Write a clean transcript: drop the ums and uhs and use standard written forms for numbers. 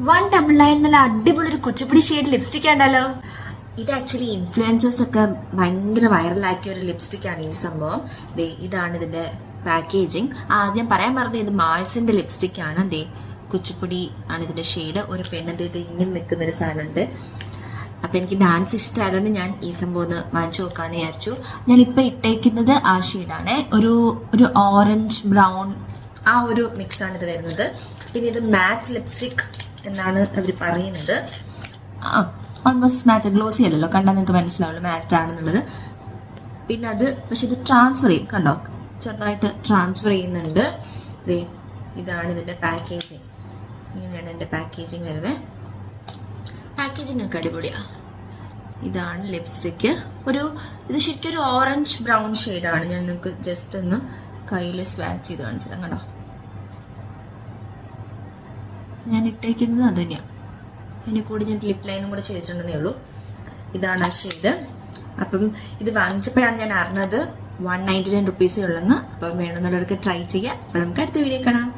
199 നല്ല അടിപൊളി ഒരു കുച്ചിപ്പുടി ഷെയ്ഡ് ലിപ്സ്റ്റിക് ഉണ്ടല്ലോ. ഇത് ആക്ച്വലി ഇൻഫ്ലുവൻസേഴ്സ് ഒക്കെ ഭയങ്കര വൈറലാക്കിയ ഒരു ലിപ്സ്റ്റിക് ആണ് ഈ സംഭവം. ദേ ഇതാണ് ഇതിന്റെ പാക്കേജിങ്. ആദ്യം പറയാൻ പറഞ്ഞത് ഇത് മാൾസിന്റെ ലിപ്സ്റ്റിക് ആണ്. ദേ കുച്ചിപ്പുടി ആണ് ഇതിന്റെ ഷെയ്ഡ്. ഒരു പെണ്ണ് ഇത് ഇങ്ങനെ നിൽക്കുന്നൊരു സാധനമുണ്ട്. അപ്പം എനിക്ക് ഡാൻസ് ഇഷ്ടമായതുകൊണ്ട് ഞാൻ ഈ സംഭവം ഒന്ന് വാങ്ങിച്ചു നോക്കാമെന്ന് വിചാരിച്ചു. ഞാനിപ്പോൾ ഇട്ടേക്കുന്നത് ആ ഷെയ്ഡാണ്. ഒരു ഓറഞ്ച് ബ്രൗൺ ആ ഒരു മിക്സാണ് ഇത് വരുന്നത്. പിന്നെ ഇത് മാറ്റ് ലിപ്സ്റ്റിക് എന്നാണ് അവർ പറയുന്നത്. ഓൾമോസ്റ്റ് മാറ്റ്, ഗ്ലോസി അല്ലല്ലോ, കണ്ടാൽ നിങ്ങൾക്ക് മനസ്സിലാവുള്ളൂ മാറ്റ് ആണെന്നുള്ളത്. പിന്നെ അത് പക്ഷെ ഇത് ട്രാൻസ്ഫർ ചെയ്യും, കണ്ടോ ചെറുതായിട്ട് ട്രാൻസ്ഫർ ചെയ്യുന്നുണ്ട്. ഇതാണ് ഇതിൻ്റെ പാക്കേജിങ്. ഇങ്ങനെയാണ് എൻ്റെ പാക്കേജിങ് വരുന്നത്. പാക്കേജിങ് ഒക്കെ അടിപൊളിയാണ്. ഇതാണ് ലിപ്സ്റ്റിക്ക്. ഇത് ശരിക്കും ഒരു ഓറഞ്ച് ബ്രൗൺ ഷെയ്ഡാണ്. ഞാൻ നിങ്ങൾക്ക് ജസ്റ്റ് ഒന്ന് കയ്യിൽ സ്വാച്ച് ചെയ്ത് കാണിച്ചിടാം. കണ്ടോ ഞാൻ ഇട്ടേക്കുന്നത് അത് തന്നെയാണ്. പിന്നെ കൂടി ഞാൻ ലിപ് ലൈനും കൂടെ ചെയ്തിട്ടുണ്ടെന്നേ ഉള്ളൂ. ഇതാണ് ആ ഷെയ്ഡ്. അപ്പം ഇത് വാങ്ങിച്ചപ്പോഴാണ് ഞാൻ അറിഞ്ഞത് 199 റുപ്പീസേ ഉള്ളെന്ന്. അപ്പം വേണമെന്നുള്ളവർക്ക് ട്രൈ ചെയ്യാം. അപ്പം നമുക്ക് അടുത്ത വീഡിയോ കാണാം.